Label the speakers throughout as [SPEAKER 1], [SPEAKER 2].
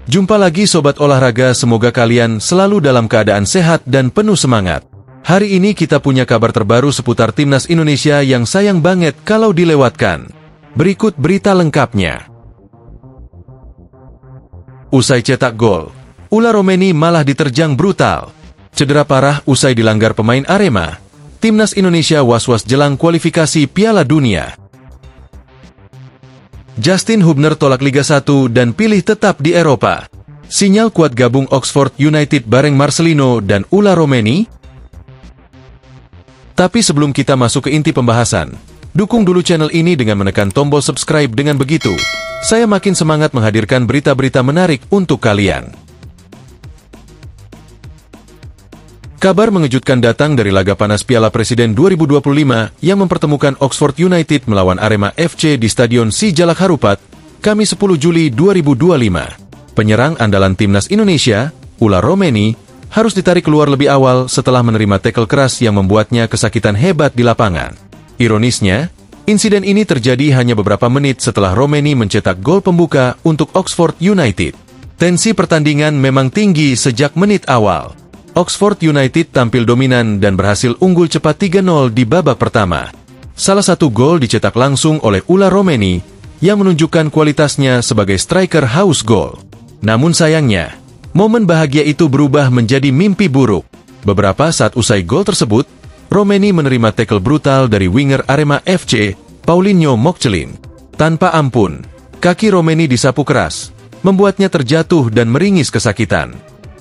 [SPEAKER 1] Jumpa lagi Sobat Olahraga, semoga kalian selalu dalam keadaan sehat dan penuh semangat. Hari ini kita punya kabar terbaru seputar Timnas Indonesia yang sayang banget kalau dilewatkan. Berikut berita lengkapnya. Usai cetak gol, Ula Romeni malah diterjang brutal. Cedera parah usai dilanggar pemain Arema. Timnas Indonesia was-was jelang kualifikasi Piala Dunia. Justin Hubner tolak Liga 1 dan pilih tetap di Eropa. Sinyal kuat gabung Oxford United bareng Marcelino dan Ula Romeni. Tapi sebelum kita masuk ke inti pembahasan, dukung dulu channel ini dengan menekan tombol subscribe. Dengan begitu, saya makin semangat menghadirkan berita-berita menarik untuk kalian. Kabar mengejutkan datang dari laga panas Piala Presiden 2025 yang mempertemukan Oxford United melawan Arema FC di Stadion Sijalak Harupat, Kamis 10 Juli 2025. Penyerang andalan Timnas Indonesia, Ula Romeni, harus ditarik keluar lebih awal setelah menerima tackle keras yang membuatnya kesakitan hebat di lapangan. Ironisnya, insiden ini terjadi hanya beberapa menit setelah Romeni mencetak gol pembuka untuk Oxford United. Tensi pertandingan memang tinggi sejak menit awal. Oxford United tampil dominan dan berhasil unggul cepat 3-0 di babak pertama. Salah satu gol dicetak langsung oleh Ula Romeni yang menunjukkan kualitasnya sebagai striker haus gol. Namun sayangnya, momen bahagia itu berubah menjadi mimpi buruk. Beberapa saat usai gol tersebut, Romeni menerima tackle brutal dari winger Arema FC, Paulinho Mokcelin. Tanpa ampun, kaki Romeni disapu keras, membuatnya terjatuh dan meringis kesakitan.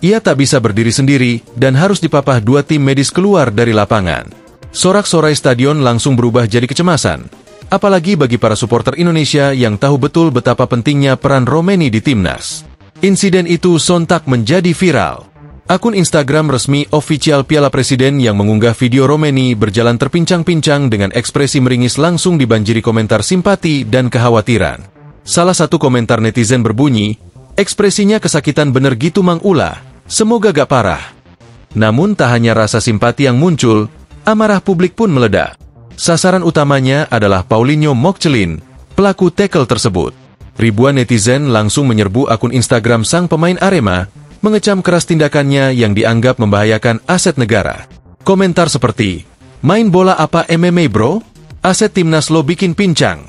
[SPEAKER 1] Ia tak bisa berdiri sendiri dan harus dipapah dua tim medis keluar dari lapangan. Sorak-sorai stadion langsung berubah jadi kecemasan, apalagi bagi para supporter Indonesia yang tahu betul betapa pentingnya peran Romeni di timnas. Insiden itu sontak menjadi viral. Akun Instagram resmi official Piala Presiden yang mengunggah video Romeni berjalan terpincang-pincang dengan ekspresi meringis langsung dibanjiri komentar simpati dan kekhawatiran. Salah satu komentar netizen berbunyi, "Ekspresinya kesakitan bener gitu Mang Ula. Semoga gak parah." Namun tak hanya rasa simpati yang muncul, amarah publik pun meledak. Sasaran utamanya adalah Paulinho Mokcelin, pelaku tackle tersebut. Ribuan netizen langsung menyerbu akun Instagram sang pemain Arema, mengecam keras tindakannya yang dianggap membahayakan aset negara. Komentar seperti, "Main bola apa MMA bro? Aset timnas lo bikin pincang."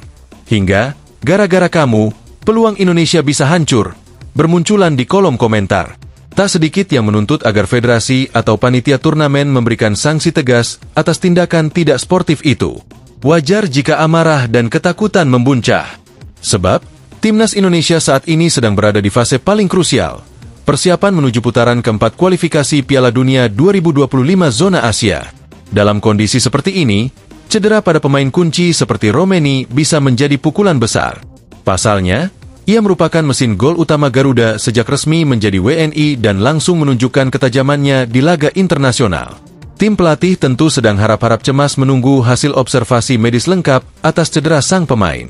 [SPEAKER 1] Hingga, "Gara-gara kamu, peluang Indonesia bisa hancur," bermunculan di kolom komentar. Tak sedikit yang menuntut agar federasi atau panitia turnamen memberikan sanksi tegas atas tindakan tidak sportif itu. Wajar jika amarah dan ketakutan membuncah. Sebab, Timnas Indonesia saat ini sedang berada di fase paling krusial. Persiapan menuju putaran keempat kualifikasi Piala Dunia 2025 zona Asia. Dalam kondisi seperti ini, cedera pada pemain kunci seperti Romeni bisa menjadi pukulan besar. Pasalnya, ia merupakan mesin gol utama Garuda sejak resmi menjadi WNI dan langsung menunjukkan ketajamannya di laga internasional. Tim pelatih tentu sedang harap-harap cemas menunggu hasil observasi medis lengkap atas cedera sang pemain.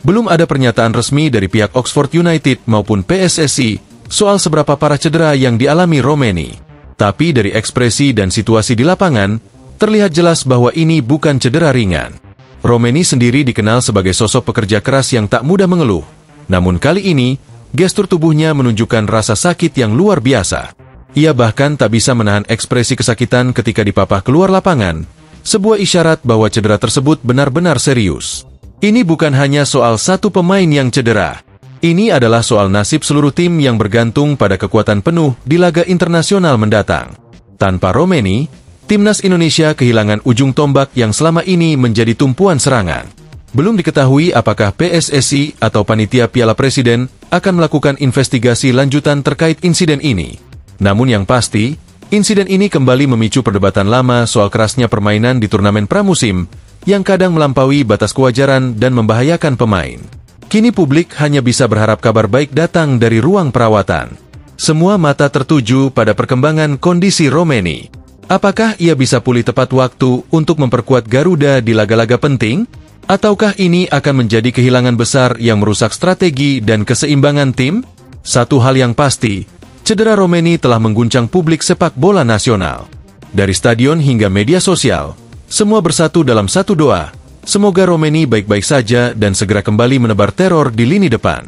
[SPEAKER 1] Belum ada pernyataan resmi dari pihak Oxford United maupun PSSI soal seberapa parah cedera yang dialami Romeni. Tapi dari ekspresi dan situasi di lapangan, terlihat jelas bahwa ini bukan cedera ringan. Romeni sendiri dikenal sebagai sosok pekerja keras yang tak mudah mengeluh. Namun kali ini, gestur tubuhnya menunjukkan rasa sakit yang luar biasa. Ia bahkan tak bisa menahan ekspresi kesakitan ketika dipapah keluar lapangan, sebuah isyarat bahwa cedera tersebut benar-benar serius. Ini bukan hanya soal satu pemain yang cedera. Ini adalah soal nasib seluruh tim yang bergantung pada kekuatan penuh di laga internasional mendatang. Tanpa Romeni, Timnas Indonesia kehilangan ujung tombak yang selama ini menjadi tumpuan serangan. Belum diketahui apakah PSSI atau Panitia Piala Presiden akan melakukan investigasi lanjutan terkait insiden ini. Namun yang pasti, insiden ini kembali memicu perdebatan lama soal kerasnya permainan di turnamen pramusim yang kadang melampaui batas kewajaran dan membahayakan pemain. Kini publik hanya bisa berharap kabar baik datang dari ruang perawatan. Semua mata tertuju pada perkembangan kondisi Romeni. Apakah ia bisa pulih tepat waktu untuk memperkuat Garuda di laga-laga penting? Ataukah ini akan menjadi kehilangan besar yang merusak strategi dan keseimbangan tim? Satu hal yang pasti, cedera Romeni telah mengguncang publik sepak bola nasional. Dari stadion hingga media sosial, semua bersatu dalam satu doa. Semoga Romeni baik-baik saja dan segera kembali menebar teror di lini depan.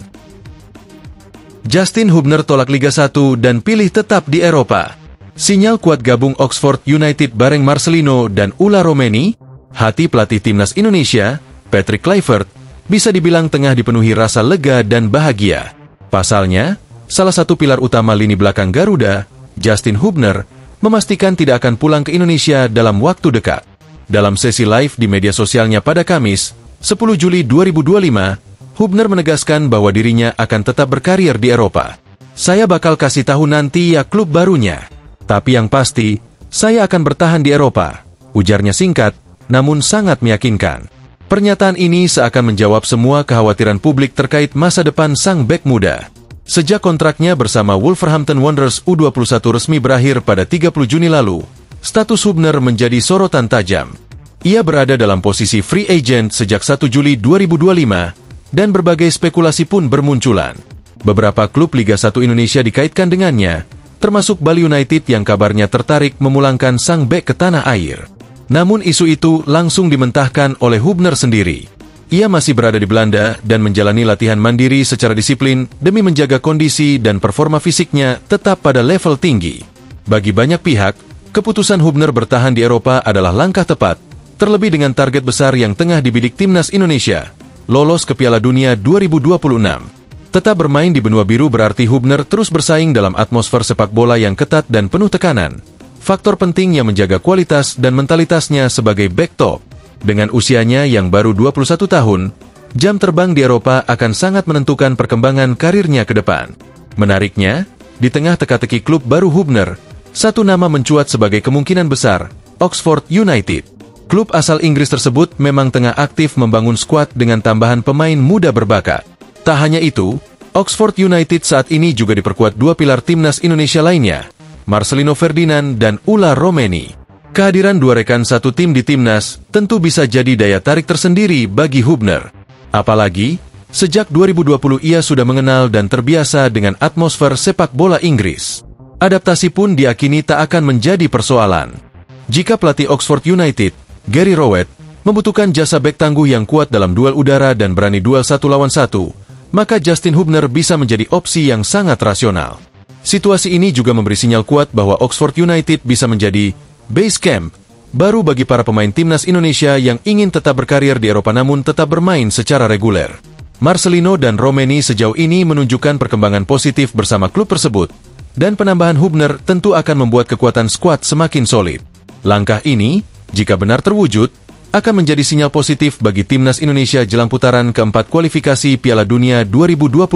[SPEAKER 1] Justin Hubner tolak Liga 1 dan pilih tetap di Eropa. Sinyal kuat gabung Oxford United bareng Marcelino dan Ula Romeni. Hati pelatih timnas Indonesia, Patrick Kluivert, bisa dibilang tengah dipenuhi rasa lega dan bahagia. Pasalnya, salah satu pilar utama lini belakang Garuda, Justin Hubner, memastikan tidak akan pulang ke Indonesia dalam waktu dekat. Dalam sesi live di media sosialnya pada Kamis, 10 Juli 2025, Hubner menegaskan bahwa dirinya akan tetap berkarir di Eropa. Saya bakal kasih tahu nanti ya klub barunya. Tapi yang pasti, saya akan bertahan di Eropa. Ujarnya singkat, namun sangat meyakinkan. Pernyataan ini seakan menjawab semua kekhawatiran publik terkait masa depan sang bek muda. Sejak kontraknya bersama Wolverhampton Wanderers U21 resmi berakhir pada 30 Juni lalu, status Hubner menjadi sorotan tajam. Ia berada dalam posisi free agent sejak 1 Juli 2025, dan berbagai spekulasi pun bermunculan. Beberapa klub Liga 1 Indonesia dikaitkan dengannya, termasuk Bali United yang kabarnya tertarik memulangkan sang bek ke tanah air. Namun isu itu langsung dimentahkan oleh Hubner sendiri. Ia masih berada di Belanda dan menjalani latihan mandiri secara disiplin demi menjaga kondisi dan performa fisiknya tetap pada level tinggi. Bagi banyak pihak, keputusan Hubner bertahan di Eropa adalah langkah tepat, terlebih dengan target besar yang tengah dibidik timnas Indonesia, lolos ke Piala Dunia 2026. Tetap bermain di benua biru berarti Hubner terus bersaing dalam atmosfer sepak bola yang ketat dan penuh tekanan. Faktor penting yang menjaga kualitas dan mentalitasnya sebagai bek top. Dengan usianya yang baru 21 tahun, jam terbang di Eropa akan sangat menentukan perkembangan karirnya ke depan. Menariknya, di tengah teka-teki klub baru Hubner, satu nama mencuat sebagai kemungkinan besar, Oxford United. Klub asal Inggris tersebut memang tengah aktif membangun skuad dengan tambahan pemain muda berbakat. Tak hanya itu, Oxford United saat ini juga diperkuat dua pilar timnas Indonesia lainnya, Marcelino Ferdinand dan Ula Romeni. Kehadiran dua rekan satu tim di timnas tentu bisa jadi daya tarik tersendiri bagi Hubner. Apalagi, sejak 2020 ia sudah mengenal dan terbiasa dengan atmosfer sepak bola Inggris. Adaptasi pun diakini tak akan menjadi persoalan. Jika pelatih Oxford United, Gary Rowett, membutuhkan jasa bek tangguh yang kuat dalam duel udara dan berani duel 1 lawan 1, maka Justin Hubner bisa menjadi opsi yang sangat rasional. Situasi ini juga memberi sinyal kuat bahwa Oxford United bisa menjadi base camp baru bagi para pemain timnas Indonesia yang ingin tetap berkarir di Eropa namun tetap bermain secara reguler. Marcelino dan Romeni sejauh ini menunjukkan perkembangan positif bersama klub tersebut, dan penambahan Hubner tentu akan membuat kekuatan skuad semakin solid. Langkah ini, jika benar terwujud, akan menjadi sinyal positif bagi timnas Indonesia jelang putaran keempat kualifikasi Piala Dunia 2026.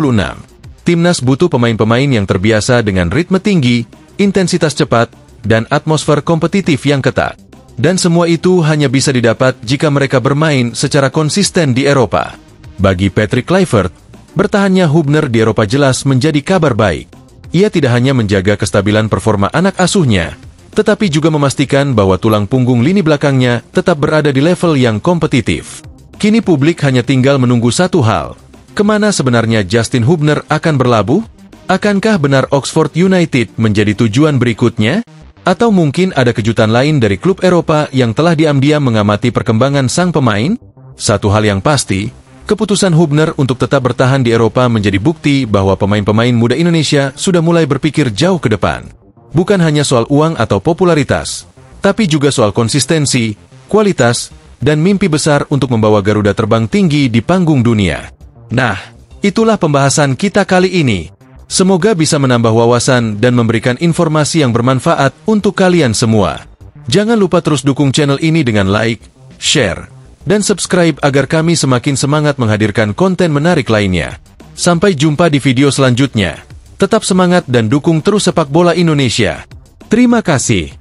[SPEAKER 1] Timnas butuh pemain-pemain yang terbiasa dengan ritme tinggi, intensitas cepat, dan atmosfer kompetitif yang ketat. Dan semua itu hanya bisa didapat jika mereka bermain secara konsisten di Eropa. Bagi Patrick Kluivert, bertahannya Hubner di Eropa jelas menjadi kabar baik. Ia tidak hanya menjaga kestabilan performa anak asuhnya, tetapi juga memastikan bahwa tulang punggung lini belakangnya tetap berada di level yang kompetitif. Kini publik hanya tinggal menunggu satu hal. Kemana sebenarnya Justin Hubner akan berlabuh? Akankah benar Oxford United menjadi tujuan berikutnya? Atau mungkin ada kejutan lain dari klub Eropa yang telah diam-diam mengamati perkembangan sang pemain? Satu hal yang pasti, keputusan Hubner untuk tetap bertahan di Eropa menjadi bukti bahwa pemain-pemain muda Indonesia sudah mulai berpikir jauh ke depan. Bukan hanya soal uang atau popularitas, tapi juga soal konsistensi, kualitas, dan mimpi besar untuk membawa Garuda terbang tinggi di panggung dunia. Nah, itulah pembahasan kita kali ini. Semoga bisa menambah wawasan dan memberikan informasi yang bermanfaat untuk kalian semua. Jangan lupa terus dukung channel ini dengan like, share, dan subscribe agar kami semakin semangat menghadirkan konten menarik lainnya. Sampai jumpa di video selanjutnya. Tetap semangat dan dukung terus sepak bola Indonesia. Terima kasih.